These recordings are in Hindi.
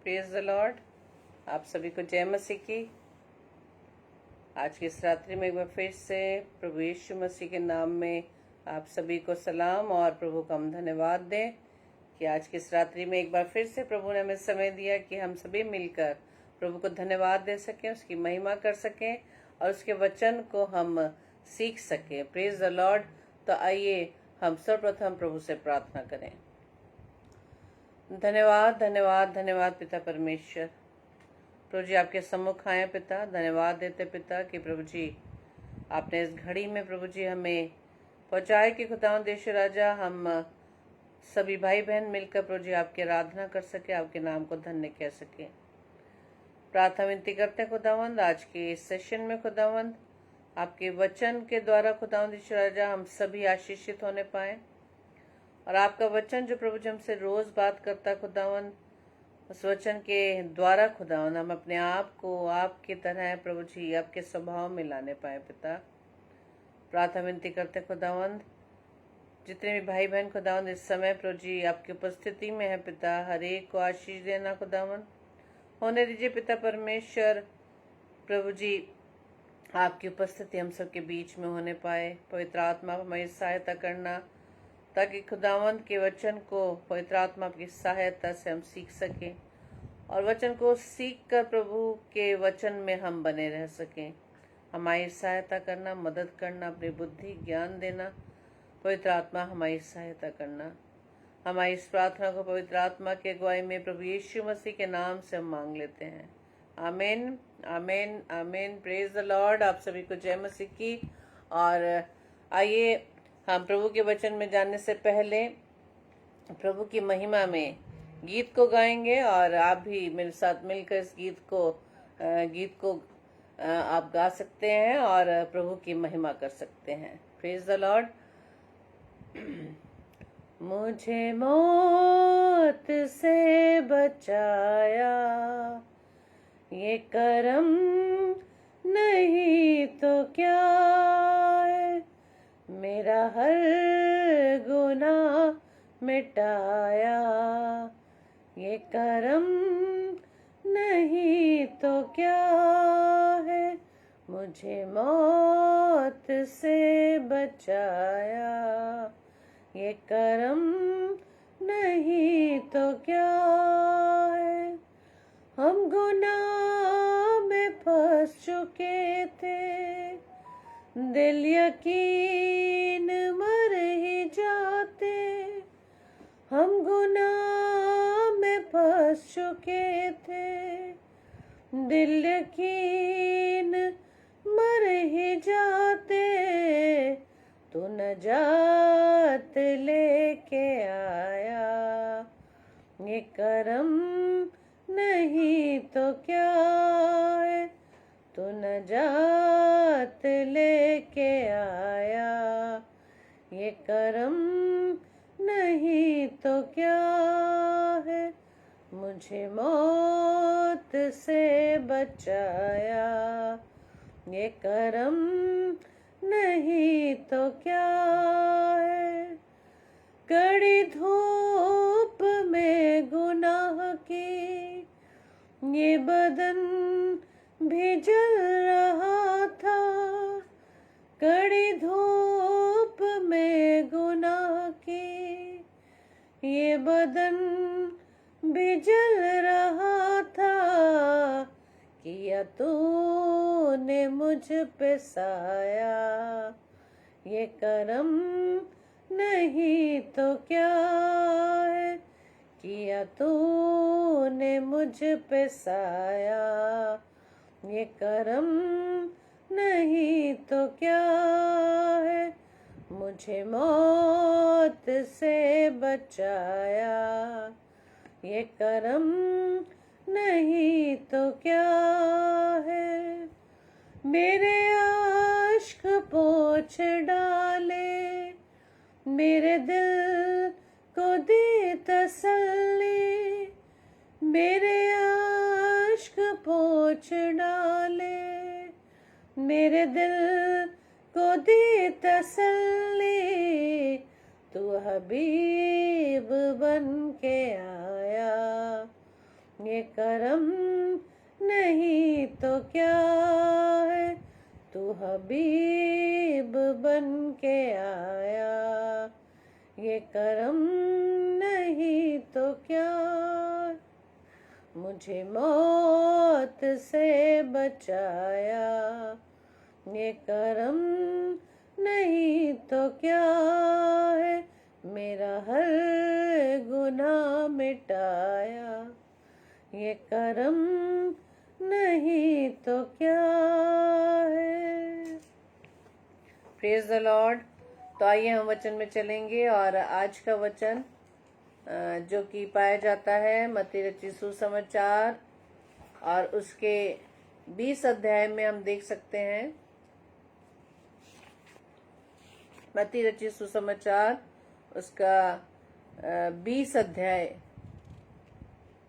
Praise the Lord. आप सभी को जय मसीह की। आज की इस रात्रि में एक बार फिर से प्रभु यीशु मसीह के नाम में आप सभी को सलाम और प्रभु का हम धन्यवाद दें कि आज की इस रात्रि में एक बार फिर से प्रभु ने हमें समय दिया कि हम सभी मिलकर प्रभु को धन्यवाद दे सकें, उसकी महिमा कर सकें और उसके वचन को हम सीख सकें। Praise the Lord. तो आइए हम सर्वप्रथम प्रभु से प्रार्थना करें। धन्यवाद धन्यवाद धन्यवाद पिता परमेश्वर, प्रभु जी आपके सम्मुख आए पिता। धन्यवाद देते पिता कि प्रभु जी आपने इस घड़ी में प्रभु जी हमें पहुंचाए कि खुदावंद देश राजा हम सभी भाई बहन मिलकर प्रभु जी आपकी आराधना कर सके, आपके नाम को धन्य कह सके। प्रार्थना विनती करते हैं खुदावंद आज के इस सेशन में खुदावंद आपके वचन के द्वारा खुदावंद देश राजा हम सभी आशीषित होने पाए और आपका वचन जो प्रभु जी हमसे रोज बात करता खुदावंद, उस वचन के द्वारा खुदावंद हम अपने आप को आपकी तरह प्रभु जी आपके स्वभाव में लाने पाए पिता। प्रार्थना विनती करते खुदावंद जितने भी भाई बहन खुदावंद इस समय प्रभु जी आपकी उपस्थिति में है पिता, हर एक को आशीष देना खुदावंद होने दीजिए पिता परमेश्वर। प्रभु जी आपकी उपस्थिति हम सबके बीच में होने पाए। पवित्र आत्मा हमारी सहायता करना ताकि खुदावंद के वचन को पवित्र आत्मा की सहायता से हम सीख सकें और वचन को सीख कर प्रभु के वचन में हम बने रह सकें। हमारी सहायता करना, मदद करना, अपनी बुद्धि ज्ञान देना, पवित्र आत्मा हमारी सहायता करना। हमारी इस प्रार्थना को पवित्र आत्मा की अगुवाई में प्रभु यीशु मसीह के नाम से हम मांग लेते हैं। आमीन आमीन आमीन। Praise the Lord. आप सभी को जय मसीह की। और आइए हम प्रभु के वचन में जानने से पहले प्रभु की महिमा में गीत को गाएंगे और आप भी मेरे साथ मिलकर इस गीत को आप गा सकते हैं और प्रभु की महिमा कर सकते हैं। Praise the Lord. मुझे मौत से बचाया ये करम नहीं तो क्या है, मेरा हर गुनाह मिटाया ये करम नहीं तो क्या है, मुझे मौत से बचाया ये करम नहीं तो क्या है। हम गुनाह में फंस चुके थे, दिल यकीन मर ही जाते। हम गुनाह में फंस चुके थे, दिल यकीन मर ही जाते। तू नजात लेके आया ये करम नहीं तो क्या है, तू नजात लेके आया ये करम नहीं तो क्या है, मुझे मौत से बचाया ये करम नहीं तो क्या है। कड़ी धूप में गुनाह की ये बदन भी जल रहा था, कड़ी धूप में गुनाह की ये बदन भी जल रहा था। किया तूने मुझ पे साया ये करम नहीं तो क्या है, किया तूने मुझ पे साया ये करम नहीं तो क्या है, मुझे मौत से बचाया ये करम नहीं तो क्या है। मेरे आश्क पोंछ डाले, मेरे दिल को दी तसल्ली, मेरे आश्क पोंछ डाले, मेरे दिल को दी तसल्ली। तू हबीब बन के आया ये करम नहीं तो क्या है, तू हबीब बन के आया। ये करम नहीं तो क्या, मुझे मौत से बचाया। ये करम नहीं तो क्या है, मेरा हर गुनाह मिटाया। ये करम नहीं तो क्या है। Praise the Lord. तो आइए हम वचन में चलेंगे और आज का वचन जो कि पाया जाता है मत्ती रचित सुसमाचार और उसके 20 अध्याय में हम देख सकते हैं। मत्ती रचित सुसमाचार उसका 20 अध्याय,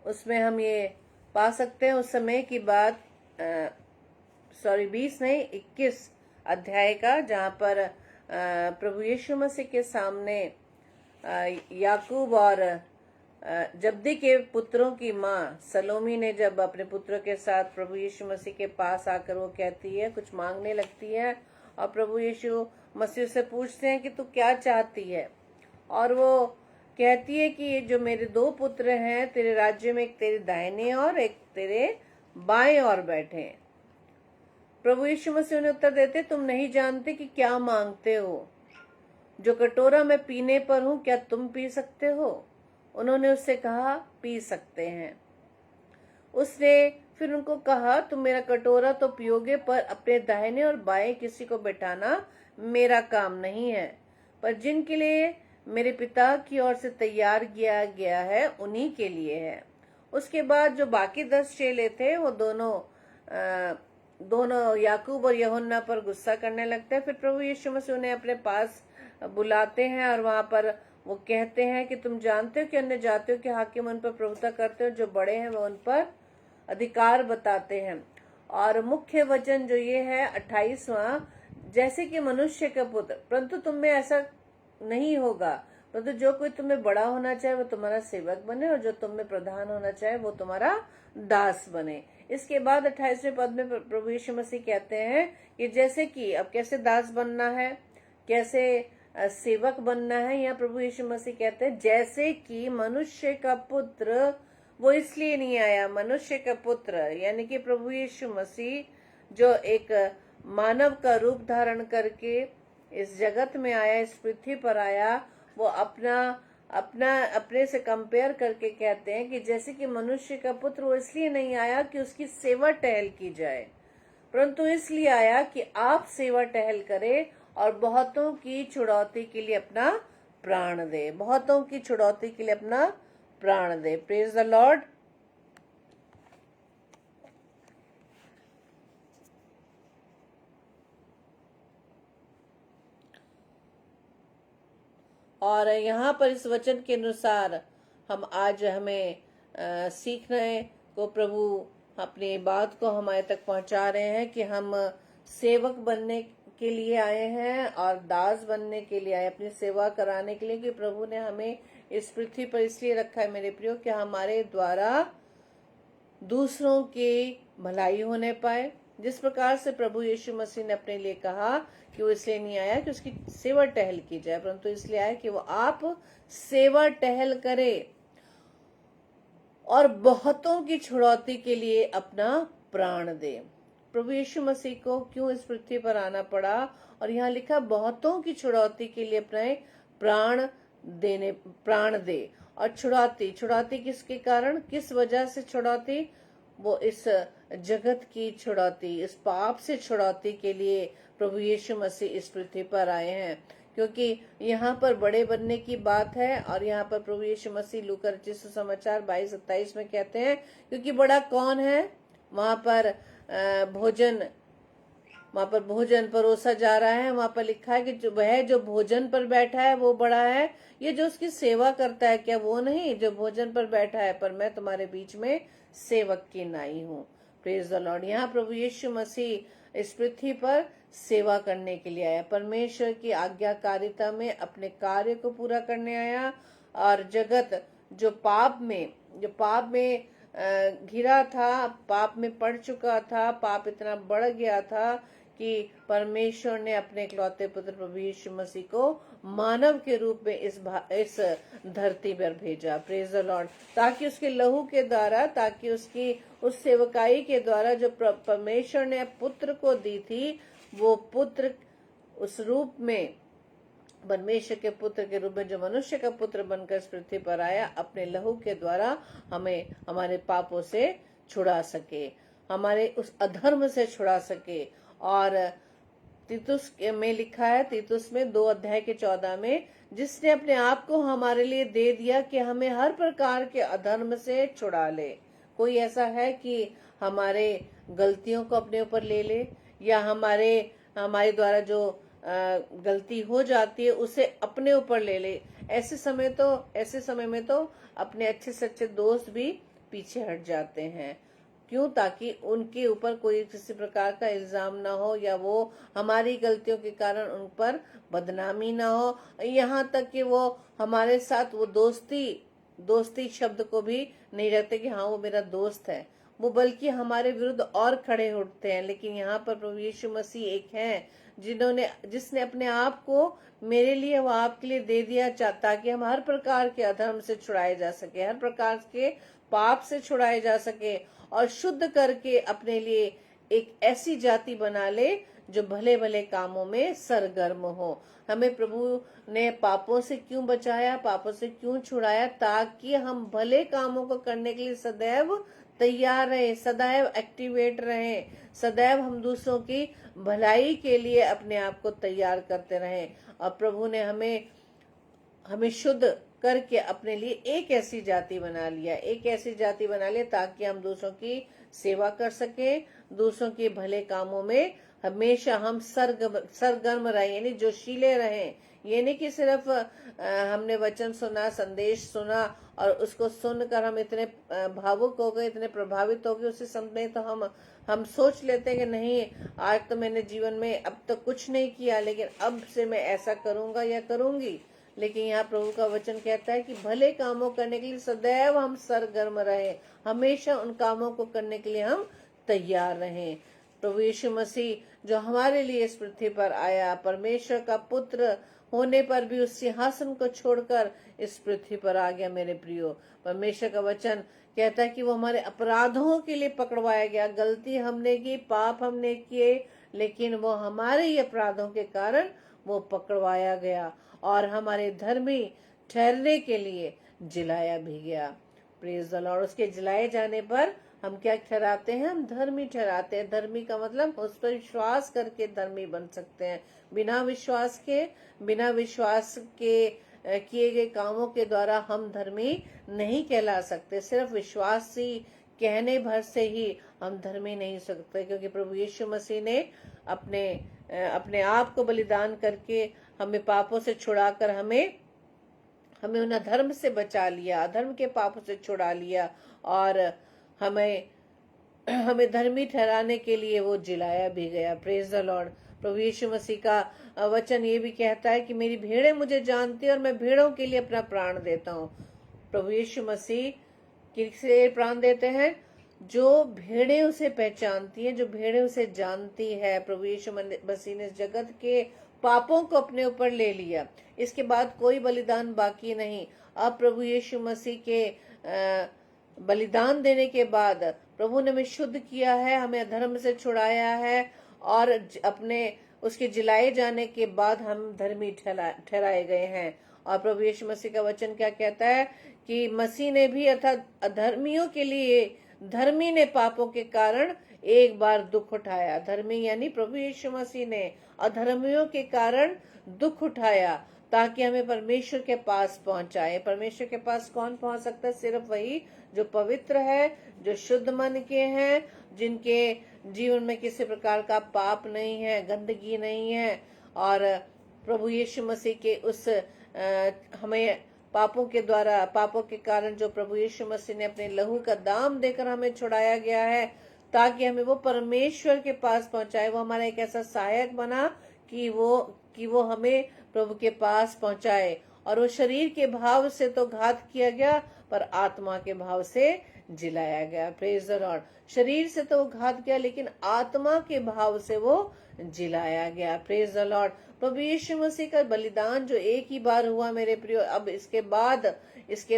उसमें हम ये पा सकते हैं उस समय की बात, 20 नहीं 21 अध्याय का, जहाँ पर प्रभु यीशु मसीह के सामने याकूब और जब्दी के पुत्रों की माँ सलोमी ने जब अपने पुत्रों के साथ प्रभु यीशु मसीह के पास आकर वो कहती है, कुछ मांगने लगती है, और प्रभु यीशु मसीह से पूछते हैं कि तू क्या चाहती है, और वो कहती है कि ये जो मेरे 2 पुत्र हैं तेरे राज्य में, एक तेरे दाहिने और एक तेरे बाएं और बैठे हैं। प्रभु यीशु मसीह उन्हें उत्तर देते, तुम नहीं जानते कि क्या मांगते हो। जो कटोरा मैं पीने पर हूं, क्या तुम पी सकते हो? उन्होंने उससे कहा, पी सकते हैं। उसने फिर उनको कहा, तुम मेरा कटोरा तो पियोगे, पर अपने दाहिने और बाएं किसी को बैठाना मेरा काम नहीं है, पर जिनके लिए मेरे पिता की ओर से तैयार किया गया है उन्हीं के लिए है। उसके बाद जो बाकी 10 चेले थे वो दोनों याकूब और यूहन्ना पर गुस्सा करने लगते हैं। फिर प्रभु यीशु मसीह उन्हें अपने पास बुलाते हैं और वहां पर वो कहते हैं कि तुम जानते हो कि अन्य जातियों के हाकिम उन पर प्रभुता करते हो, जो बड़े हैं वो उन पर अधिकार बताते हैं। और मुख्य वचन जो ये है 28वां, जैसे कि मनुष्य का पुत्र, परंतु तुम में ऐसा नहीं होगा, परंतु जो कोई तुम्हें बड़ा होना चाहे वो तुम्हारा सेवक बने, और जो तुम में प्रधान होना चाहे वो तुम्हारा दास बने। इसके बाद 28वें पद में प्रभु यीशु मसीह कहते हैं कि जैसे कि अब कैसे दास बनना है, कैसे सेवक बनना है। यहाँ प्रभु यीशु मसीह कहते हैं जैसे कि मनुष्य का पुत्र, वो इसलिए नहीं आया, मनुष्य का पुत्र यानी कि प्रभु यीशु मसीह जो एक मानव का रूप धारण करके इस जगत में आया, इस पृथ्वी पर आया, वो अपने से कंपेयर करके कहते हैं कि जैसे कि मनुष्य का पुत्र वो इसलिए नहीं आया कि उसकी सेवा टहल की जाए, परंतु इसलिए आया कि आप सेवा टहल करें और बहुतों की छुड़ौती के लिए अपना प्राण दे, बहुतों की छुड़ौती के लिए अपना प्राण दे। Praise the Lord. और यहाँ पर इस वचन के अनुसार हमें सीखने को प्रभु अपनी बात को हमारे तक पहुंचा रहे हैं कि हम सेवक बनने के लिए आए हैं और दास बनने के लिए आए, अपनी सेवा कराने के लिए, कि प्रभु ने हमें इस पृथ्वी पर इसलिए रखा है मेरे प्रियो कि हमारे द्वारा दूसरों की भलाई होने पाए। जिस प्रकार से प्रभु यीशु मसीह ने अपने लिए कहा कि वो इसलिए नहीं आया कि उसकी सेवा टहल की जाए, परंतु इसलिए आया कि वो आप सेवा टहल करे और बहुतों की छुड़ौती के लिए अपना प्राण दे। प्रभु यीशु मसीह को क्यों इस पृथ्वी पर आना पड़ा, और यहाँ लिखा बहुतों की छुड़ौती के लिए अपने प्राण दे। और छुड़ौती किसके कारण, किस वजह से छुड़ौती? वो इस जगत की छुड़ौती, इस पाप से छुड़ौती के लिए प्रभु यीशु मसीह इस पृथ्वी पर आए हैं। क्योंकि यहाँ पर बड़े बनने की बात है, और यहाँ पर प्रभु यीशु मसीह लूका रचित सुसमाचार 22-27 में कहते हैं, क्योंकि बड़ा कौन है? वहां पर भोजन परोसा जा रहा है, वहां पर लिखा है कि जो भोजन पर बैठा है वो बड़ा है, ये जो उसकी सेवा करता है क्या वो नहीं जो भोजन पर बैठा है? पर मैं तुम्हारे बीच में सेवक की नाई हूँ। Praise the Lord. यहाँ प्रभु यीशु मसीह इस पृथ्वी पर सेवा करने के लिए आया, परमेश्वर की आज्ञाकारिता में अपने कार्य को पूरा करने आया, और जगत जो पाप में घिरा था, पाप में पड़ चुका था, पाप इतना बढ़ गया था कि परमेश्वर ने अपने इकलौते पुत्र प्रभु यीशु मसीह को मानव के रूप में इस धरती पर भेजा। Praise the Lord. ताकि उसके लहू के द्वारा, ताकि उसकी उस सेवकाई के द्वारा जो परमेश्वर ने पुत्र को दी थी, वो पुत्र उस रूप में, परमेश्वर के पुत्र के रूप में जो मनुष्य का पुत्र बनकर इस पृथ्वी पर आया, अपने लहू के द्वारा हमें हमारे पापों से छुड़ा सके, हमारे उस अधर्म से छुड़ा सके। और तीतुस में लिखा है, तीतुस में 2 अध्याय के 14 में, जिसने अपने आप को हमारे लिए दे दिया कि हमें हर प्रकार के अधर्म से छुड़ा ले। कोई ऐसा है कि हमारे गलतियों को अपने ऊपर ले ले, या हमारे द्वारा जो गलती हो जाती है उसे अपने ऊपर ले ले। ऐसे समय में तो अपने अच्छे से अच्छे दोस्त भी पीछे हट जाते हैं। क्यों? ताकि उनके ऊपर कोई किसी प्रकार का इल्जाम ना हो, या वो हमारी गलतियों के कारण उन पर बदनामी ना हो। यहाँ तक कि वो हमारे साथ वो दोस्ती शब्द को भी नहीं रखते कि हाँ वो मेरा दोस्त है, वो बल्कि हमारे विरुद्ध और खड़े उठते हैं। लेकिन यहाँ पर प्रभु यीशु मसीह एक है जिसने अपने आप को मेरे लिए वो आपके लिए दे दिया, ताकि हम हर प्रकार के अधर्म से छुड़ाए जा सके, हर प्रकार के पाप से छुड़ाए जा सके, और शुद्ध करके अपने लिए एक ऐसी जाति बना ले जो भले भले कामों में सरगर्म हो। हमें प्रभु ने पापों से क्यों बचाया, पापों से क्यों छुड़ाया? ताकि हम भले कामों को करने के लिए सदैव तैयार रहे, सदैव एक्टिवेट रहे, सदैव हम दूसरों की भलाई के लिए अपने आप को तैयार करते रहे। और प्रभु ने हमें शुद्ध करके अपने लिए एक ऐसी जाति बना लिया, ताकि हम दूसरों की सेवा कर सके, दूसरों के भले कामों में हमेशा हम सरगर्म रहे, यानी जोशीले रहें। ये नहीं कि सिर्फ हमने वचन सुना, संदेश सुना, और उसको सुनकर हम इतने भावुक हो गए, इतने प्रभावित हो गए उसी समय, तो हम सोच लेते हैं कि नहीं, आज तो मैंने जीवन में अब तक कुछ नहीं किया, लेकिन अब से मैं ऐसा करूंगा या करूंगी। लेकिन यहाँ प्रभु का वचन कहता है कि भले कामों करने के लिए सदैव हम सरगर्म रहे, हमेशा उन कामों को करने के लिए हम तैयार रहें। प्रभु यीशु मसीह जो हमारे लिए इस पृथ्वी पर आया, परमेश्वर का पुत्र होने पर भी उस सिंहासन को छोड़कर इस पृथ्वी पर आ गया। मेरे प्रियो, परमेश्वर का वचन कहता है कि वो हमारे अपराधों के लिए पकड़वाया गया। गलती हमने की, पाप हमने किए, लेकिन वो हमारे ही अपराधों के कारण वो पकड़वाया गया और हमारे धर्मी ठहरने के लिए जिलाया भी गया। Praise the Lord. उसके जिलाए जाने पर हम क्या ठहराते हैं? हम धर्मी ठहराते हैं। धर्मी का मतलब उस पर विश्वास करके धर्मी बन सकते हैं। बिना विश्वास के किए गए कामों के द्वारा हम धर्मी नहीं कहला सकते। सिर्फ विश्वासी कहने भर से ही हम धर्मी नहीं सकते, क्योंकि प्रभु यीशु मसीह ने अपने आप को बलिदान करके हमें पापों से छुड़ाकर हमें उन अधर्म से बचा लिया, अधर्म के पापों से छुड़ा लिया, और हमें धर्मी ठहराने के लिए वो जिलाया भी गया। Praise the Lord. प्रभु यीशु मसीह का वचन ये भी कहता है कि मेरी भेड़ें मुझे जानती है और मैं भेड़ों के लिए अपना प्राण देता हूँ। प्रभु यीशु मसीह किसलिए प्राण देते हैं? जो भेड़ें उसे पहचानती हैं, जो भेड़ें उसे जानती है। प्रभु यीशु मसीह ने जगत के पापों को अपने ऊपर ले लिया। इसके बाद कोई बलिदान बाकी नहीं। अब प्रभु यीशु मसीह के बलिदान देने के बाद प्रभु ने हमें शुद्ध किया है, हमें अधर्म से छुड़ाया है, और उसके जिलाए जाने के बाद हम धर्मी ठहराए गए हैं। और प्रभु यीशु मसीह का वचन क्या कहता है कि मसीह ने भी अर्थात अधर्मियों के लिए, धर्मी ने पापों के कारण एक बार दुख उठाया। धर्मी यानी प्रभु यीशु मसीह ने अधर्मियों के कारण दुख उठाया, ताकि हमें परमेश्वर के पास पहुंचाए। परमेश्वर के पास कौन पहुंच सकता है? सिर्फ वही जो पवित्र है, जो शुद्ध मन के हैं, जिनके जीवन में किसी प्रकार का पाप नहीं है, गंदगी नहीं है। और प्रभु यीशु मसीह के हमें पापों के कारण जो प्रभु यीशु मसीह ने अपने लहू का दाम देकर हमें छुड़ाया गया है, ताकि हमें वो परमेश्वर के पास पहुंचाए। वो हमारा एक ऐसा सहायक बना कि वो हमें प्रभु के पास पहुंचाए। और वो शरीर के भाव से तो घात किया गया, पर आत्मा के भाव से जिलाया गया। Praise the Lord. शरीर से तो वो घात गया, लेकिन आत्मा के भाव से वो जिलाया गया। Praise the Lord. प्रभु यीशु मसीह का बलिदान जो एक ही बार हुआ मेरे प्रियो, अब इसके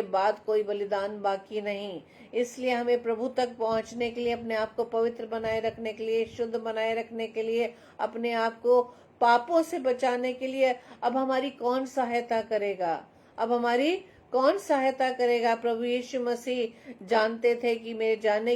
बाद कोई बलिदान बाकी नहीं। इसलिए हमें प्रभु तक पहुंचने के लिए, अपने आप को पवित्र बनाए रखने के लिए, शुद्ध बनाए रखने के लिए, अपने आप को पापों से बचाने के लिए अब हमारी कौन सहायता करेगा? अब हमारी कौन सहायता करेगा? प्रभु यीशु मसीह जानते थे कि मेरे जाने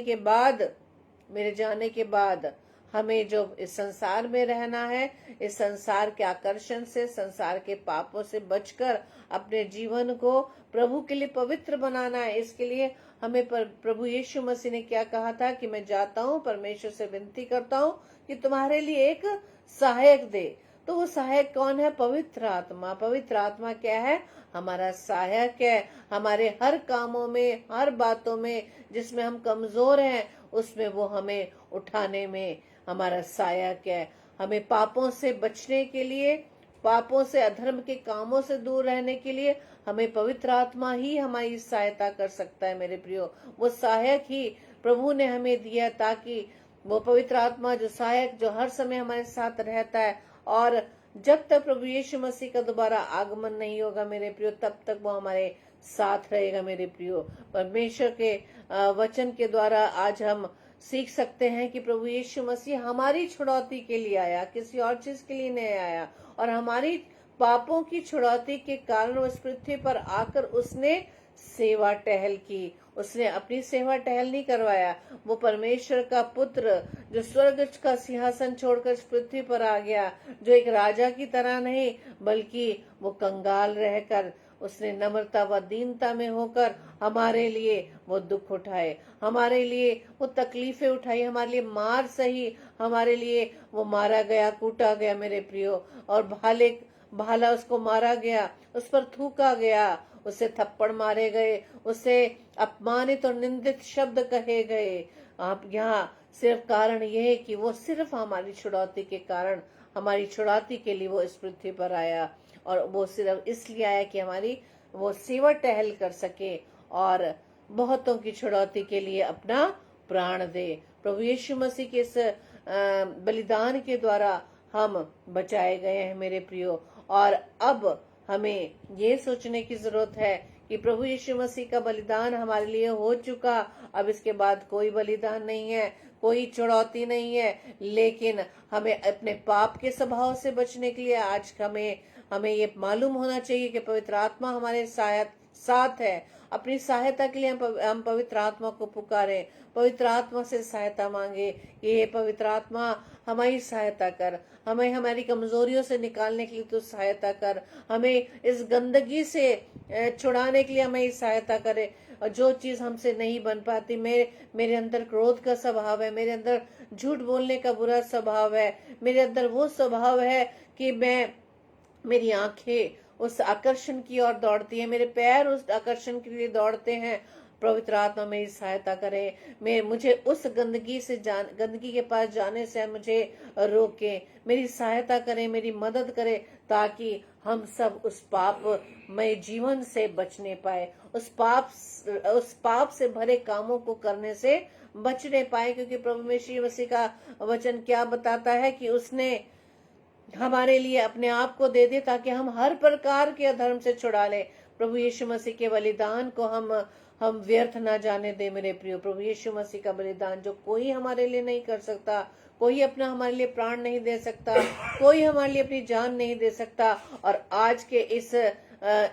के बाद हमें जो इस संसार में रहना है, इस संसार के आकर्षण से, संसार के पापों से बचकर अपने जीवन को प्रभु के लिए पवित्र बनाना है। इसके लिए हमें प्रभु यीशु मसीह ने क्या कहा था कि मैं जाता हूँ, परमेश्वर से विनती करता हूँ कि तुम्हारे लिए एक सहायक दे। तो वो सहायक कौन है? पवित्र आत्मा। पवित्र आत्मा क्या है? हमारा सहायक है। हमारे हर कामों में, हर बातों में जिसमें हम कमजोर हैं, उसमें वो हमें उठाने में हमारा सहायक है। हमें पापों से बचने के लिए, पापों से, अधर्म के कामों से दूर रहने के लिए हमें पवित्र आत्मा ही हमारी सहायता कर सकता है मेरे प्रियो। वो सहायक ही प्रभु ने हमें दिया, ताकि वो पवित्र आत्मा जो सहायक, जो हर समय हमारे साथ रहता है, और जब तक प्रभु यीशु मसीह का दोबारा आगमन नहीं होगा मेरे प्रियो, तब तक वो हमारे साथ रहेगा मेरे प्रियो। परमेश्वर के वचन के द्वारा आज हम सीख सकते हैं कि प्रभु यीशु मसीह हमारी छुड़ौती के लिए आया, किसी और चीज के लिए नहीं आया। और हमारी पापों की छुड़ौती के कारण उस पृथ्वी पर आकर उसने सेवा टहल की। उसने अपनी सेवा टहल नहीं करवाया। वो परमेश्वर का पुत्र जो स्वर्ग का सिंहासन छोड़कर इस पृथ्वी पर आ गया, जो एक राजा की तरह नहीं, बल्कि वो कंगाल रहकर, उसने नम्रता व दीनता में होकर हमारे लिए वो दुख उठाए, हमारे लिए वो तकलीफें उठाई, हमारे लिए मार सही, हमारे लिए वो मारा गया, कूटा गया मेरे प्रियो, और भाला उसको मारा गया, उस पर थूका गया, उसे थप्पड़ मारे गए, उसे अपमानित और निंदित शब्द कहे गए। आप यहाँ सिर्फ कारण यह है कि वो सिर्फ हमारी छुड़ौती के कारण, हमारी छुड़ौती के लिए वो इस पृथ्वी पर आया, और वो सिर्फ इसलिए आया कि हमारी वो सेवा टहल कर सके और बहुतों की छुड़ौती के लिए अपना प्राण दे। प्रभु यीशु मसीह के इस बलिदान के द्वारा हम बचाए गए हैं मेरे प्रियो। और अब हमें ये सोचने की जरूरत है कि प्रभु यीशु मसीह का बलिदान हमारे लिए हो चुका, अब इसके बाद कोई बलिदान नहीं है, कोई चुड़ौती नहीं है। लेकिन हमें अपने पाप के स्वभाव से बचने के लिए आज हमें ये मालूम होना चाहिए कि पवित्र आत्मा हमारे साथ है। अपनी सहायता के लिए हम पवित्र आत्मा को पुकारें, पवित्र आत्मा से सहायता मांगे कि ये पवित्र आत्मा हमारी सहायता कर, हमें हमारी कमजोरियों से निकालने के लिए तो सहायता कर, हमें इस गंदगी से छुड़ाने के लिए हमें सहायता करे। और जो चीज हमसे नहीं बन पाती, मेरे अंदर क्रोध का स्वभाव है, मेरे अंदर झूठ बोलने का बुरा स्वभाव है, मेरे अंदर वो स्वभाव है कि मेरी आंखें उस आकर्षण की ओर दौड़ती है, मेरे पैर उस आकर्षण के लिए दौड़ते हैं। पवित्र आत्मा मेरी सहायता करे, मुझे उस गंदगी के पास जाने से मुझे रोके, मेरी सहायता करे, मेरी मदद करे, ताकि हम सब उस पापमय जीवन से बचने पाए, उस पाप से भरे कामों को करने से बचने पाए। क्योंकि प्रभु यीशु मसीह का वचन क्या बताता है कि उसने हमारे लिए अपने आप को दे दे ताकि हम हर प्रकार के अधर्म से छुड़ा ले। प्रभु यीशु मसीह के बलिदान को हम व्यर्थ ना जाने दे मेरे प्रियो। प्रभु यीशु मसीह का बलिदान जो कोई हमारे लिए नहीं कर सकता, कोई अपना हमारे लिए प्राण नहीं दे सकता, कोई हमारे लिए अपनी जान नहीं दे सकता। और आज के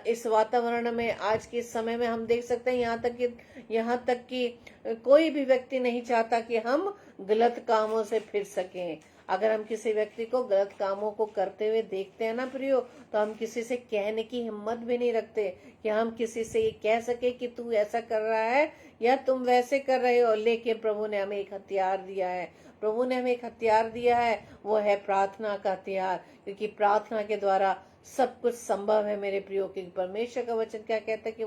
इस वातावरण में, आज के समय में हम देख सकते हैं, यहाँ तक कि कोई भी व्यक्ति नहीं चाहता कि हम गलत कामों से फिर सकें। अगर हम किसी व्यक्ति को गलत कामों को करते हुए देखते हैं ना प्रियो, तो हम किसी से कहने की हिम्मत भी नहीं रखते कि हम किसी से ये कह सके कि तू ऐसा कर रहा है या तुम वैसे कर रहे हो। लेकिन प्रभु ने हमें एक हथियार दिया है, प्रभु ने हमें एक हथियार दिया है, वो है प्रार्थना का हथियार। क्योंकि प्रार्थना के द्वारा सब कुछ संभव है मेरे प्रियो। क्योंकि परमेश्वर का वचन क्या कहता है कि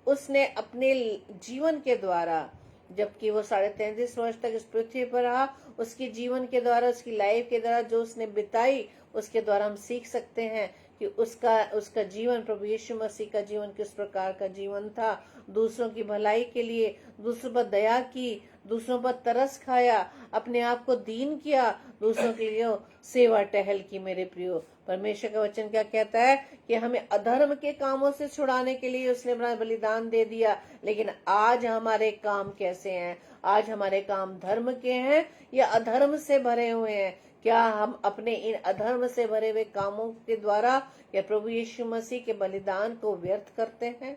उसने अपने जीवन के द्वारा, जबकि वो 33.5 वर्ष तक इस पृथ्वी पर रहा, उसके जीवन के द्वारा, उसकी लाइफ के द्वारा जो उसने बिताई, उसके द्वारा हम सीख सकते हैं कि उसका जीवन, प्रभु यीशु मसीह का जीवन किस प्रकार का जीवन था। दूसरों की भलाई के लिए, दूसरों पर दया की, दूसरों पर तरस खाया, अपने आप को दीन किया, दूसरों के लिए सेवा टहल की। मेरे प्रियो, परमेश्वर का वचन क्या कहता है कि हमें अधर्म के कामों से छुड़ाने के लिए उसने अपना बलिदान दे दिया। लेकिन आज हमारे काम कैसे हैं? आज हमारे काम धर्म के हैं या अधर्म से भरे हुए हैं? क्या हम अपने इन अधर्म से भरे हुए कामों के द्वारा या प्रभु यीशु मसीह के बलिदान को व्यर्थ करते हैं?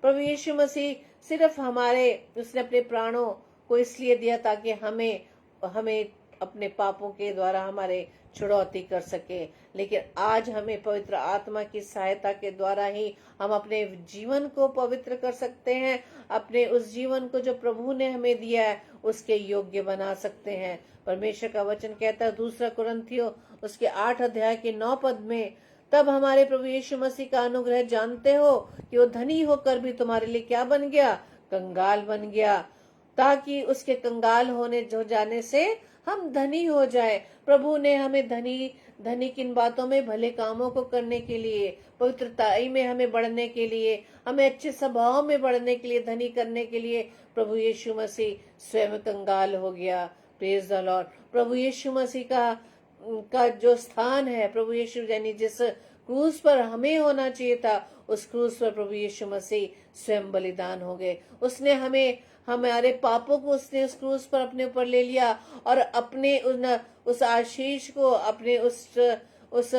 प्रभु यीशु मसीह सिर्फ उसने अपने प्राणों को इसलिए दिया ताकि हमें हमें अपने पापों के द्वारा हमारे छुड़ौती कर सके। लेकिन आज हमें पवित्र आत्मा की सहायता के द्वारा ही हम अपने जीवन को पवित्र कर सकते हैं, अपने उस जीवन को जो प्रभु ने हमें दिया है उसके योग्य बना सकते हैं। परमेश्वर का वचन कहता है 2 कुरिन्थियों उसके 8 अध्याय के 9 पद में, तब हमारे प्रभु यीशु मसीह का अनुग्रह जानते हो कि वो धनी होकर भी तुम्हारे लिए क्या बन गया? कंगाल बन गया, ताकि उसके कंगाल होने जो जाने से हम धनी हो जाए। प्रभु ने हमें धनी किन बातों में? भले कामों को करने के लिए, पवित्रताई में हमें बढ़ने के लिए, हमें अच्छे स्वभाव में बढ़ने के लिए, धनी करने के लिए प्रभु यीशु मसीह स्वयं कंगाल हो गया। Praise the Lord. प्रभु यीशु मसीह का जो स्थान है, प्रभु यीशु यानी जिस क्रूस पर हमें होना चाहिए था, उस क्रूस पर प्रभु यीशु मसीह स्वयं बलिदान हो गए। उसने हमारे पापों को उसने उस क्रूस पर अपने ऊपर ले लिया और अपने उस आशीष को, अपने उस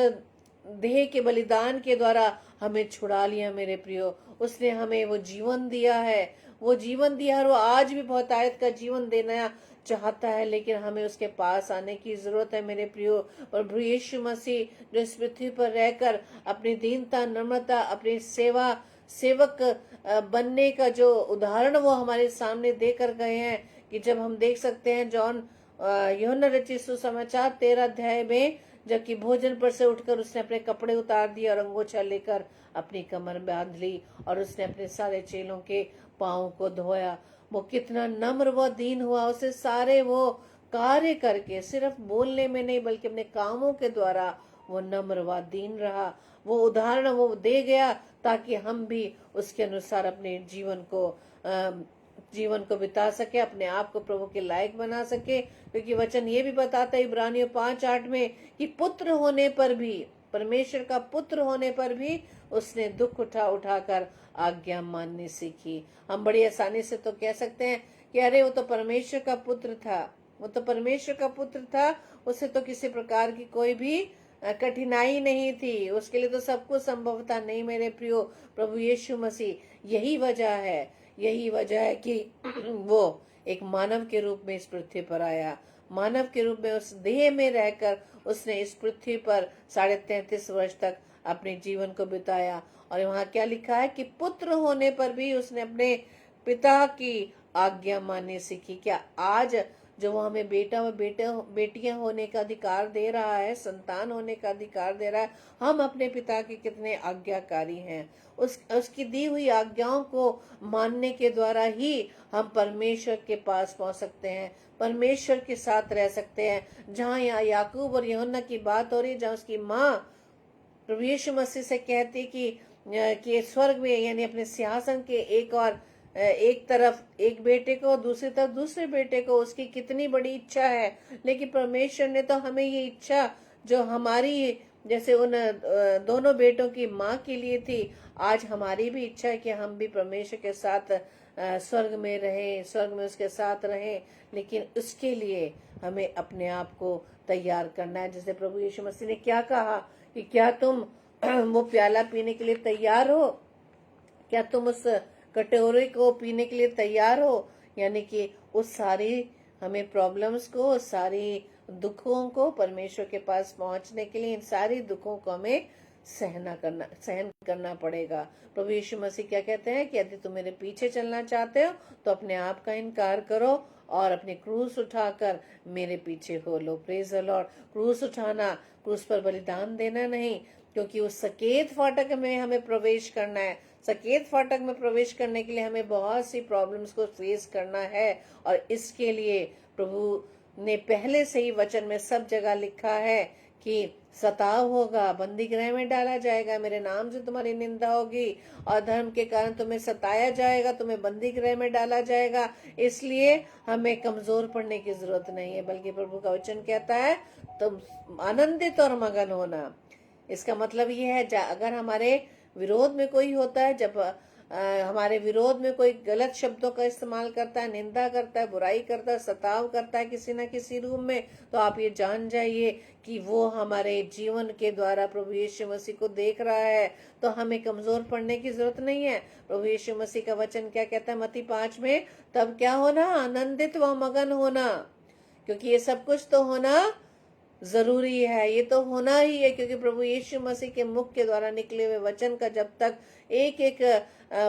देह के बलिदान के द्वारा हमें छुड़ा लिया। मेरे प्रियो, उसने हमें वो जीवन दिया है, वो आज भी बहुत आयत का जीवन देना चाहता है, लेकिन हमें उसके पास आने की जरूरत है। मेरे प्रियो, प्रभु यीशु मसीह जो इस पृथ्वी पर रहकर अपनी दीनता, नम्रता, अपनी सेवक बनने का जो उदाहरण वो हमारे सामने देकर गए हैं, कि जब हम देख सकते हैं यूहन्ना रचित सुसमाचार 13 अध्याय में, जबकि भोजन पर से उठकर उसने अपने कपड़े उतार दिए और अंगोछा लेकर अपनी कमर बांध ली और उसने अपने सारे चेलों के पांव को धोया। वो कितना नम्र व दीन हुआ। उसे सारे वो कार्य करके, सिर्फ बोलने में नहीं बल्कि अपने कामों के द्वारा वो नम्र व दीन रहा। वो उदाहरण वो दे गया ताकि हम भी उसके अनुसार अपने जीवन को बिता सके, अपने आप को प्रभु के लायक बना सके। क्योंकि वचन ये भी बताता है इब्रानियों 5:8 में कि पुत्र होने पर भी, परमेश्वर का पुत्र होने पर भी उसने दुख उठाकर आज्ञा माननी सीखी। हम बड़ी आसानी से तो कह सकते हैं कि अरे वो तो परमेश्वर का पुत्र था, वो तो परमेश्वर का पुत्र था, उसे तो किसी प्रकार की कोई भी कठिनाई नहीं थी, उसके लिए तो सब कुछ संभव था। नहीं मेरे प्रियो, प्रभु यीशु मसीह यही वजह है कि वो एक मानव के रूप में इस पृथ्वी पर आया। मानव के रूप में उस देह में रहकर उसने इस पृथ्वी पर 33.5 वर्ष तक अपने जीवन को बिताया। और वहाँ क्या लिखा है कि पुत्र होने पर भी उसने अपने पिता की आज्ञा माननी सीखी। क्या आज जो वो हमें बेटियां होने का अधिकार दे रहा है, संतान होने का अधिकार दे रहा है, हम अपने पिता के कितने आज्ञाकारी हैं। उसकी दी हुई आज्ञाओं को मानने के द्वारा ही हम परमेश्वर के पास पहुंच सकते हैं, परमेश्वर के साथ रह सकते हैं। जहाँ यहाँ याकूब और यूहन्ना की बात हो रही, जहाँ उसकी माँ प्रभु यीशु मसीह से कहती कि स्वर्ग में यानी अपने सिंहासन के एक तरफ एक बेटे को, दूसरी तरफ दूसरे बेटे को, उसकी कितनी बड़ी इच्छा है। लेकिन परमेश्वर ने तो हमें ये इच्छा जो हमारी जैसे उन दोनों बेटों की माँ के लिए थी, आज हमारी भी इच्छा है कि हम भी परमेश्वर के साथ स्वर्ग में रहें, स्वर्ग में उसके साथ रहें। लेकिन उसके लिए हमें अपने आप को तैयार करना है। जैसे प्रभु यीशु मसीह ने क्या कहा कि क्या तुम वो प्याला पीने के लिए तैयार हो? क्या तुम उस कटोरे को पीने के लिए तैयार हो? यानी कि उस सारी हमें प्रॉब्लम्स को, उस सारी दुखों को परमेश्वर के पास पहुंचने के लिए इन सारी दुखों को हमें सहन करना पड़ेगा। प्रभु यीशु मसीह क्या कहते हैं कि यदि तुम मेरे पीछे चलना चाहते हो तो अपने आप का इनकार करो और अपने क्रूस उठाकर मेरे पीछे हो लो। Praise the Lord. क्रूस उठाना, क्रूस पर बलिदान देना नहीं, क्योंकि उस सकेत फाटक में हमें प्रवेश करना है। सकेत फाटक में प्रवेश करने के लिए हमें बहुत सी प्रॉब्लम्स को फेस करना है और इसके लिए प्रभु ने पहले से ही वचन में सब जगह लिखा है कि सताव होगा, बंदी गृह में डाला जाएगा, मेरे नाम से तुम्हारी निंदा होगी, और धर्म के कारण तुम्हें सताया जाएगा, तुम्हें बंदी गृह में डाला जाएगा। इसलिए हमें कमजोर पड़ने की जरूरत नहीं है, बल्कि प्रभु का वचन कहता है तुम आनंदित और मगन होना। इसका मतलब ये है अगर हमारे विरोध में कोई होता है, जब हमारे विरोध में कोई गलत शब्दों का इस्तेमाल करता है, निंदा करता है, बुराई करता है, सताव करता है किसी न किसी रूप में, तो आप ये जान जाइए कि वो हमारे जीवन के द्वारा प्रभु यीशु मसीह को देख रहा है। तो हमें कमजोर पड़ने की जरूरत नहीं है। प्रभु यीशु मसीह का वचन क्या कहता है मत्ती 5 में, तब क्या होना, आनंदित व मगन होना, क्योंकि ये सब कुछ तो होना जरूरी है, ये तो होना ही है, क्योंकि प्रभु यीशु मसीह के मुख के द्वारा निकले हुए वचन का जब तक एक एक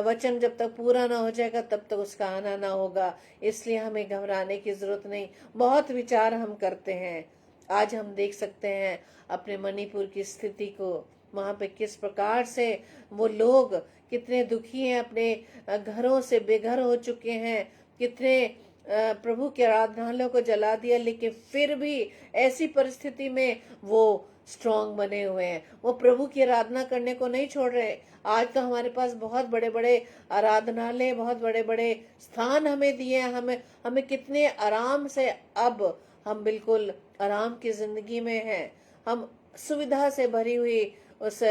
वचन जब तक पूरा ना हो जाएगा तब तक उसका आना ना होगा। इसलिए हमें घबराने की जरूरत नहीं। बहुत विचार हम करते हैं। आज हम देख सकते हैं अपने मणिपुर की स्थिति को, वहां पे किस प्रकार से वो लोग कितने दुखी हैं, अपने घरों से बेघर हो चुके हैं, कितने प्रभु के आराधनालयों को जला दिया, लेकिन फिर भी ऐसी परिस्थिति में वो स्ट्रांग बने हुए हैं, वो प्रभु की आराधना करने को नहीं छोड़ रहे। आज तो हमारे पास बहुत बड़े बड़े आराधनालय, बहुत बड़े बड़े स्थान हमें दिए हैं, हमें कितने आराम से अब हम बिल्कुल आराम की जिंदगी में हैं। हम सुविधा से भरी हुई उस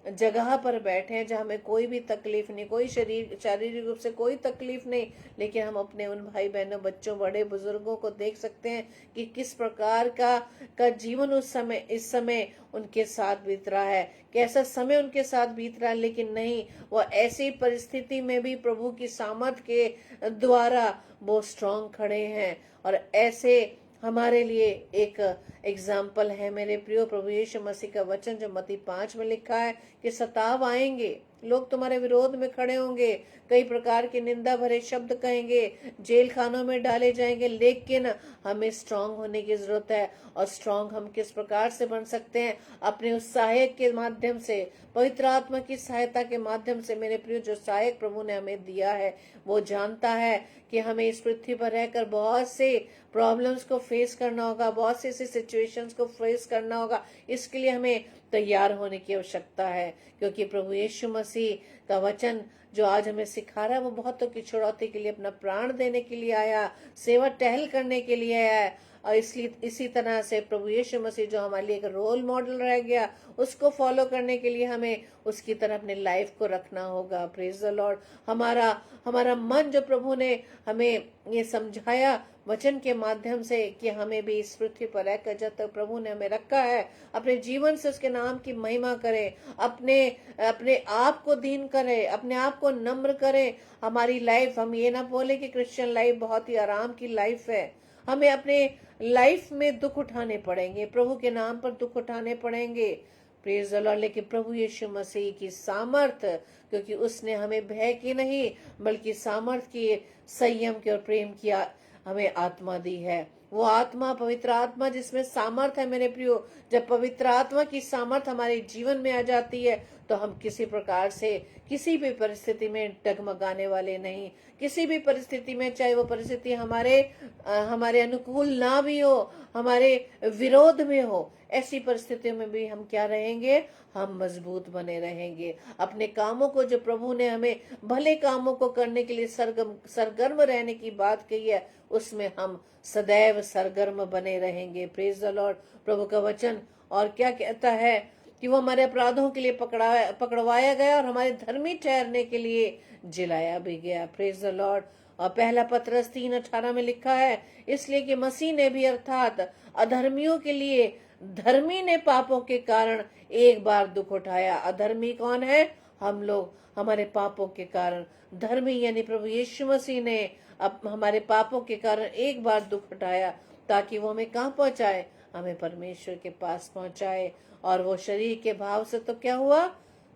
जगह पर बैठे हैं जहाँ हमें कोई भी तकलीफ नहीं, कोई शारीरिक रूप से कोई तकलीफ नहीं, लेकिन हम अपने उन भाई बहनों, बच्चों, बड़े बुजुर्गों को देख सकते हैं कि किस प्रकार का जीवन इस समय उनके साथ बीत रहा है, कैसा समय उनके साथ बीत रहा है। लेकिन नहीं, वो ऐसी परिस्थिति में भी प्रभु की सामर्थ के द्वारा वो स्ट्रांग खड़े हैं। और ऐसे हमारे लिए एक एग्जाम्पल है मेरे प्रियो, प्रभु यीशु मसीह का वचन जो मत्ती 5 में लिखा है कि सताव आएंगे, लोग तुम्हारे विरोध में खड़े होंगे, कई प्रकार के निंदा भरे शब्द कहेंगे, जेल खानों में डाले जाएंगे, लेकिन हमें स्ट्रांग होने की जरूरत है। और स्ट्रांग हम किस प्रकार से बन सकते हैं? अपने उस सहायक के माध्यम से, पवित्र आत्मा की सहायता के माध्यम से। मेरे प्रियो, जो सहायक प्रभु ने हमें दिया है वो जानता है कि हमें इस पृथ्वी पर रहकर बहुत से प्रॉब्लम्स को फेस करना होगा, बहुत से ऐसी सिचुएशंस को फेस करना होगा। इसके लिए हमें तैयार होने की आवश्यकता है, क्योंकि प्रभु यीशु मसीह का वचन जो आज हमें सिखा रहा है वो बहुतों की छुड़ौती के लिए अपना प्राण देने के लिए आया, सेवा टहल करने के लिए आया है। और इसलिए इसी तरह से प्रभु यीशु मसीह जो हमारे लिए एक रोल मॉडल रह गया, उसको फॉलो करने के लिए हमें उसकी तरह अपनी लाइफ को रखना होगा। Praise the Lord. हमारा मन जो प्रभु ने हमें ये समझाया वचन के माध्यम से कि हमें भी इस पृथ्वी पर रहकर जब तक प्रभु ने हमें रखा है, अपने जीवन से उसके नाम की महिमा करें, अपने आप को दीन करें, अपने आप को नम्र करें। हमारी लाइफ, हम ये ना बोले कि क्रिश्चियन लाइफ बहुत ही आराम की लाइफ है। हमें अपने लाइफ में दुख उठाने पड़ेंगे, प्रभु के नाम पर दुख उठाने पड़ेंगे। Praise the Lord. लेकिन प्रभु यीशु मसीह की सामर्थ, क्योंकि उसने हमें भय की नहीं बल्कि सामर्थ की, संयम की और प्रेम की हमें आत्मा दी है। वो आत्मा, पवित्र आत्मा जिसमें सामर्थ है मेरे प्रियो, जब पवित्र आत्मा की सामर्थ हमारे जीवन में आ जाती है तो हम किसी प्रकार से किसी भी परिस्थिति में डगमगाने वाले नहीं। किसी भी परिस्थिति में, चाहे वो परिस्थिति हमारे अनुकूल ना भी हो, हमारे विरोध में हो, ऐसी परिस्थितियों में भी हम क्या रहेंगे? हम मजबूत बने रहेंगे। अपने कामों को, जो प्रभु ने हमें भले कामों को करने के लिए सरगर्म रहने की बात कही है, उसमें हम सदैव सरगर्म बने रहेंगे। Praise the Lord. प्रभु का वचन और क्या कहता है कि वो हमारे अपराधों के लिए पकड़वाया गया और हमारे धर्मी ठहरने के लिए जिलाया भी गया। Praise the Lord. और पहला पत्रस 3:18 में लिखा है, इसलिए कि मसीह ने भी अर्थात अधर्मियों के लिए धर्मी ने पापों के कारण एक बार दुख उठाया। अधर्मी कौन है? हम लोग, हमारे पापों के कारण। धर्मी यानी प्रभु यीशु मसीह ने अब हमारे पापों के कारण एक बार दुख उठाया, ताकि वो हमें कहाँ पहुंचाए? हमें परमेश्वर के पास पहुंचाए। और वो शरीर के भाव से तो क्या हुआ?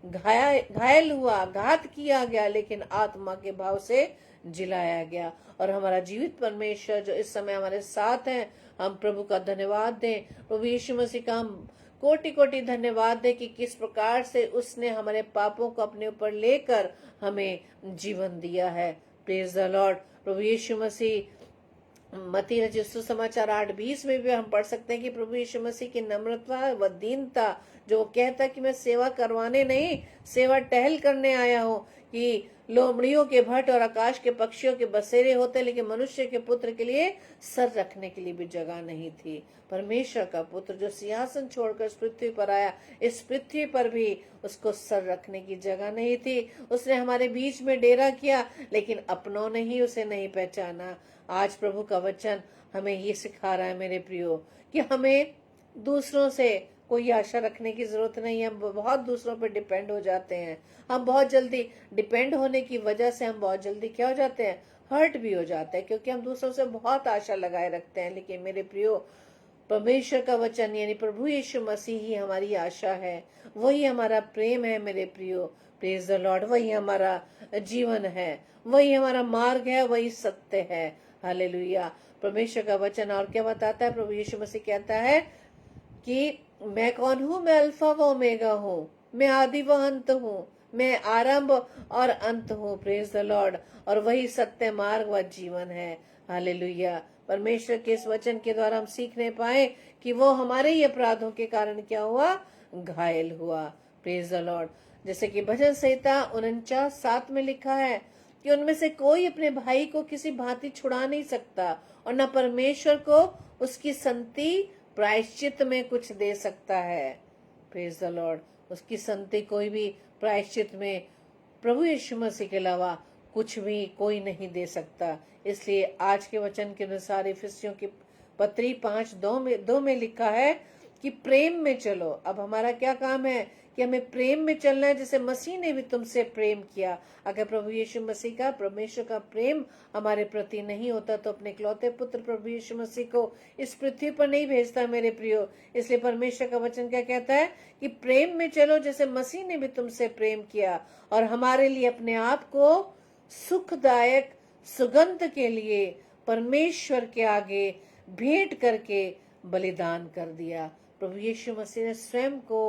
घायल हुआ, घात किया गया, लेकिन आत्मा के भाव से जिलाया गया। और हमारा जीवित परमेश्वर जो इस समय हमारे साथ हैं, हम प्रभु का धन्यवाद दें। प्रभु यीशु मसीह का हम कोटि कोटि धन्यवाद दें कि किस प्रकार से उसने हमारे पापों को अपने ऊपर लेकर हमें जीवन दिया है। Praise the Lord. प्रभु यीशु मसीह मत्ती रचित सुसमाचार 8:20 में भी हम पढ़ सकते हैं कि प्रभु यीशु मसीह की नम्रता व दीनता, जो वो कहता कि मैं सेवा करवाने नहीं, सेवा टहल करने आया हूँ, कि लोमड़ियों के भट्ट और आकाश के पक्षियों के बसेरे होते, लेकिन मनुष्य के पुत्र के लिए सर रखने के लिए भी जगह नहीं थी। परमेश्वर का पुत्र जो सिंहासन छोड़कर इस पृथ्वी पर आया, इस पृथ्वी पर भी उसको सर रखने की जगह नहीं थी। उसने हमारे बीच में डेरा किया, लेकिन अपनों ने ही उसे नहीं पहचाना। आज प्रभु का वचन हमें ये सिखा रहा है मेरे प्रियो, कि हमें दूसरों से कोई आशा रखने की जरूरत नहीं है। हम बहुत दूसरों पर डिपेंड हो जाते हैं। हम बहुत जल्दी डिपेंड होने की वजह से हम बहुत जल्दी क्या हो जाते हैं, हर्ट भी हो जाते हैं, क्योंकि हम दूसरों से बहुत आशा लगाए रखते हैं। लेकिन मेरे प्रियो, परमेश्वर का वचन यानी प्रभु यीशु मसीह ही हमारी आशा है, वही हमारा प्रेम है मेरे प्रियो। Praise the Lord. वही हमारा जीवन है, वही हमारा मार्ग है, वही सत्य है। हालेलुया। परमेश्वर का वचन और क्या बताता है? प्रभु यीशु मसीह कहता है कि मैं कौन हूँ? मैं अल्फा व ओमेगा हूँ, मैं आदि व अंत हूँ, मैं आरंभ और अंत हूँ। Praise the Lord. और वही सत्य मार्ग व जीवन है। हालेलुया। परमेश्वर के इस वचन के द्वारा हम सीखने पाए कि वो हमारे ही अपराधों के कारण क्या हुआ? घायल हुआ। Praise the Lord. जैसे कि भजन संहिता 49:7 में लिखा है कि उनमें से कोई अपने भाई को किसी भांति छुड़ा नहीं सकता, और न परमेश्वर को उसकी संति प्रायश्चित में कुछ दे सकता है। Praise the Lord. उसकी संति कोई भी प्रायश्चित में प्रभु यीशु मसीह के अलावा कुछ भी कोई नहीं दे सकता। इसलिए आज के वचन के अनुसार इफिसियों की पत्री 5:2 में लिखा है कि प्रेम में चलो। अब हमारा क्या काम है कि हमें प्रेम में चलना है, जैसे मसीह ने भी तुमसे प्रेम किया। अगर प्रभु यीशु मसीह का, परमेश्वर का प्रेम हमारे प्रति नहीं होता तो अपने इकलौते पुत्र प्रभु यीशु मसीह को इस पृथ्वी पर नहीं भेजता मेरे प्रियो। इसलिए परमेश्वर का वचन क्या कहता है कि प्रेम में चलो जैसे मसीह ने भी तुमसे प्रेम किया, और हमारे लिए अपने आप को सुखदायक सुगंध के लिए परमेश्वर के आगे भेंट करके बलिदान कर दिया। प्रभु यीशु मसीह ने स्वयं को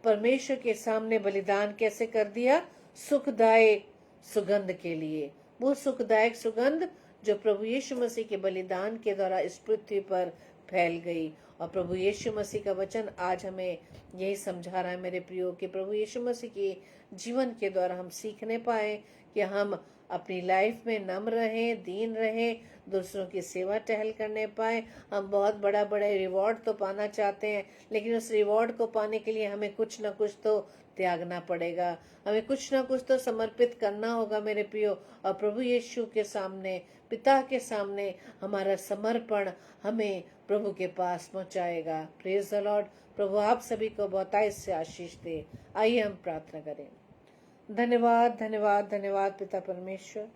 परमेश्वर के सामने बलिदान कैसे कर दिया? सुखदायक सुगंध के लिए। वो सुखदायक सुगंध जो प्रभु यीशु मसीह के बलिदान के द्वारा इस पृथ्वी पर फैल गई। और प्रभु यीशु मसीह का वचन आज हमें यही समझा रहा है मेरे प्रियो, कि प्रभु यीशु मसीह के जीवन के द्वारा हम सीखने पाए कि हम अपनी लाइफ में नम्र रहें, दीन रहें, दूसरों की सेवा टहल करने पाए। हम बहुत बड़ा रिवॉर्ड तो पाना चाहते हैं, लेकिन उस रिवॉर्ड को पाने के लिए हमें कुछ ना कुछ तो त्यागना पड़ेगा, हमें कुछ ना कुछ तो समर्पित करना होगा मेरे प्रियो। और प्रभु यीशु के सामने, पिता के सामने हमारा समर्पण हमें प्रभु के पास पहुंचाएगा। Praise the Lord. प्रभु आप सभी को बहुतायत से आशीष दे। आइए हम प्रार्थना करें। धन्यवाद धन्यवाद धन्यवाद पिता परमेश्वर,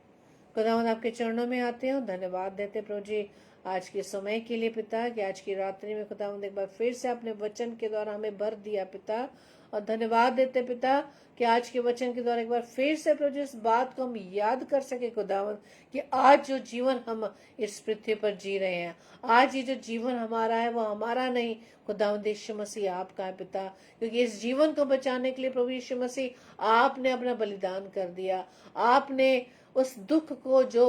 खुदावंद आपके चरणों में आते हैं। धन्यवाद देते प्रभु जी आज के समय के लिए पिता, कि आज की रात्रि में खुदावंद एक बार फिर से आपने वचन के द्वारा हमें भर दिया पिता। और धन्यवाद देते पिता कि आज के वचन के द्वारा एक बार फिर से प्रभु जी इस बात को हम याद कर सके खुदावंद, कि आज जो जीवन हम इस पृथ्वी पर जी रहे हैं, आज ये जो जीवन हमारा है वो हमारा नहीं खुदावंद यीशु मसीह आपका है पिता। क्योंकि इस जीवन को बचाने के लिए प्रभु यीशु मसीह आपने अपना बलिदान कर दिया। आपने उस दुख को जो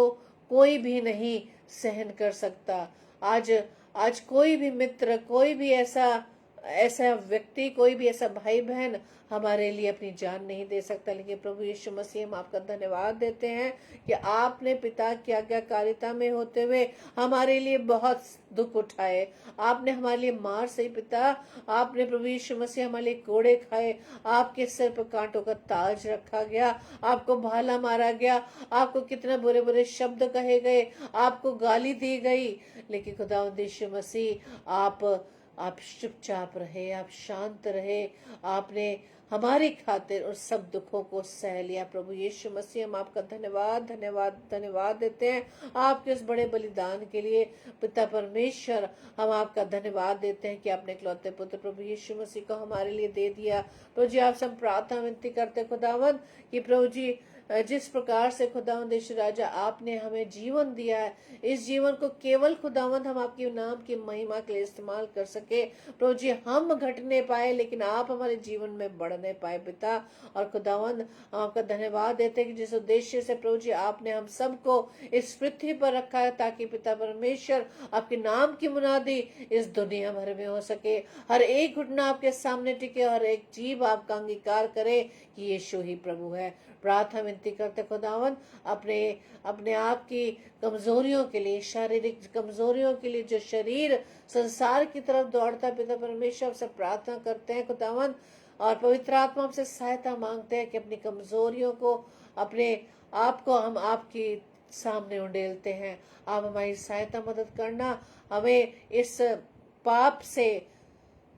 कोई भी नहीं सहन कर सकता, आज कोई भी मित्र, कोई भी ऐसा व्यक्ति, कोई भी ऐसा भाई बहन हमारे लिए अपनी जान नहीं दे सकता। लेकिन प्रभु यीशु मसीह हम आपका धन्यवाद देते हैं कि आपने पिता की आज्ञाकारिता में होते हुए हमारे लिए बहुत दुख उठाए। आपने हमारे लिए मार सही पिता, आपने प्रभु यीशु मसीह हमारे लिए कोड़े खाए, आपके सिर पर कांटों का ताज रखा गया, आपको भाला मारा गया, आपको कितना बुरे बुरे शब्द कहे गए, आपको गाली दी गई। लेकिन खुदावंद यीशु मसीह आप चुपचाप रहे, आप शांत रहे। आपने हमारी खातिर उन सब दुखों को सह लिया। प्रभु यीशु मसीह हम आपका धन्यवाद धन्यवाद धन्यवाद देते हैं आपके उस बड़े बलिदान के लिए पिता परमेश्वर। हम आपका धन्यवाद देते हैं कि आपने इकलौते पुत्र प्रभु यीशु मसीह को हमारे लिए दे दिया। प्रभु जी आपसे हम प्रार्थना विनती करते खुदावंद कि प्रभु जी जिस प्रकार से खुदावंद यीशु राजा आपने हमें जीवन दिया है, इस जीवन को केवल खुदावंद हम आपके नाम की महिमा के लिए इस्तेमाल कर सके। प्रभु जी, हम घटने पाए लेकिन आप हमारे जीवन में बढ़ने पाए पिता। और खुदावंद, हम आपका धन्यवाद देते हैं कि जिस उद्देश्य से प्रभु जी आपने हम सबको इस पृथ्वी पर रखा है, ताकि पिता परमेश्वर आपके नाम की मुनादी इस दुनिया भर में हो सके। हर एक घुटना आपके सामने टिके, हर एक जीव आपका अंगीकार करे कि यीशु ही प्रभु है। प्रार्थना विनती करते खुदावन, अपने अपने आप की कमजोरियों के लिए, शारीरिक कमजोरियों के लिए, जो शरीर संसार की तरफ दौड़ता, पिता परमेश्वर से प्रार्थना करते हैं खुदावन, और पवित्र आत्मा हमसे सहायता मांगते हैं कि अपनी कमजोरियों को, अपने आप को हम आपकी सामने उंडेलते हैं। आप हमारी सहायता मदद करना, हमें इस पाप से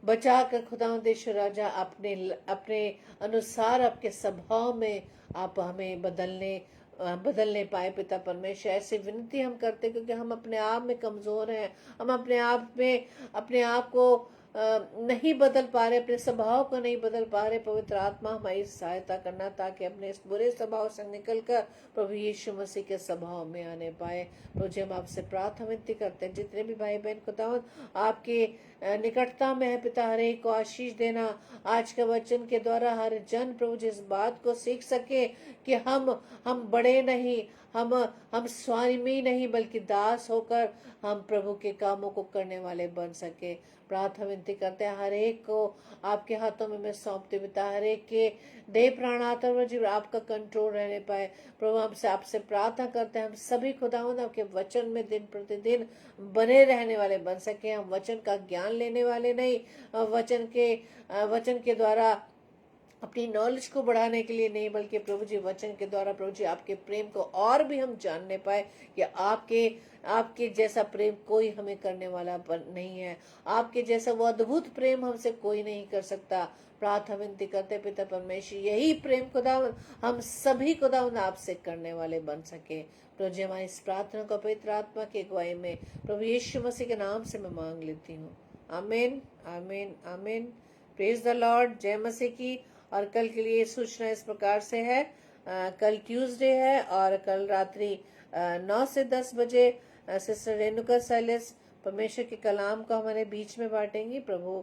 बचा कर खुदावंद राजा अपने अपने अनुसार आपके स्वभाव में आप हमें बदलने पाए पिता परमेश्वर। ऐसी विनती हम करते, क्योंकि हम अपने आप में कमजोर हैं। हम अपने आप को नहीं बदल पा रहे, अपने स्वभाव को नहीं बदल पा रहे। पवित्र आत्मा हमारी सहायता करना, ताकि अपने इस बुरे स्वभाव से निकलकर प्रभु यीशु मसीह के स्वभाव में आने पाए। प्रभु जी, हम आपसे प्रार्थना विनती करते हैं, जितने भी भाई बहन खुदावंद आपके निकटता में है पिता, हर एक को आशीष देना। आज के वचन के द्वारा हर जन प्रभु जी इस बात को सीख सके कि हम बड़े नहीं, हम स्वामी नहीं, बल्कि दास होकर हम प्रभु के कामों को करने वाले बन सके। प्रार्थना विनती करते हैं, हर एक को आपके हाथों में मैं सौंपते पिता, हर एक के देह प्राण आत्मा जीव आपका कंट्रोल रहने पाए। प्रभु, हमसे आपसे प्रार्थना करते हैं, हम सभी खुदावंद आपके वचन में दिन प्रतिदिन बने रहने वाले बन सके। हम वचन का ज्ञान लेने वाले नहीं, वचन के द्वारा अपनी नॉलेज को बढ़ाने के लिए नहीं, बल्कि प्रभु जी वचन के द्वारा प्रभु जी आपके प्रेम को और भी हम जानने पाए कि आपके जैसा प्रेम कोई हमें करने वाला नहीं है। आपके जैसा वो अद्भुत प्रेम हमसे कोई नहीं कर सकता। प्रार्थना विनती करते पिता परमेश्वर, यही प्रेम खुदावंद हम सभी खुदावंद आपसे करने वाले बन सके। प्रभु जी, हमारी इस प्रार्थना को पवित्र आत्मा की अगुवाई में प्रभु यीशु मसीह के नाम से मैं मांग लेती हूँ। आमीन, आमीन, आमीन। Praise the Lord. जय मसीह की। और कल के लिए सूचना इस प्रकार से है, कल ट्यूसडे है और कल रात्रि 9 से 10 बजे सिस्टर रेणुका साइलेस परमेश्वर के कलाम को हमारे बीच में बांटेंगी। प्रभु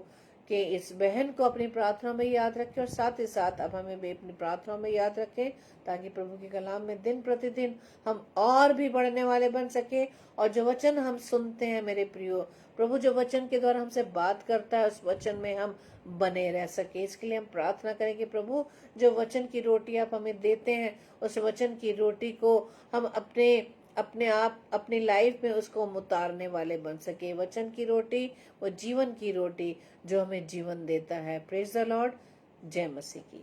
के इस बहन को अपनी प्रार्थना में याद रखें, और साथ ही साथ अब हमें भी अपनी प्रार्थना में याद रखें, ताकि प्रभु के कलाम में दिन प्रतिदिन हम और भी बढ़ने वाले बन सके। और जो वचन हम सुनते हैं मेरे प्रियो, प्रभु जो वचन के द्वारा हमसे बात करता है, उस वचन में हम बने रह सके। इसके लिए हम प्रार्थना करें कि प्रभु जो वचन की रोटी आप हमें देते हैं, उस वचन की रोटी को हम अपनी लाइफ में उसको हम उतारने वाले बन सके। वचन की रोटी, वो जीवन की रोटी जो हमें जीवन देता है। Praise the Lord. जय मसीह की।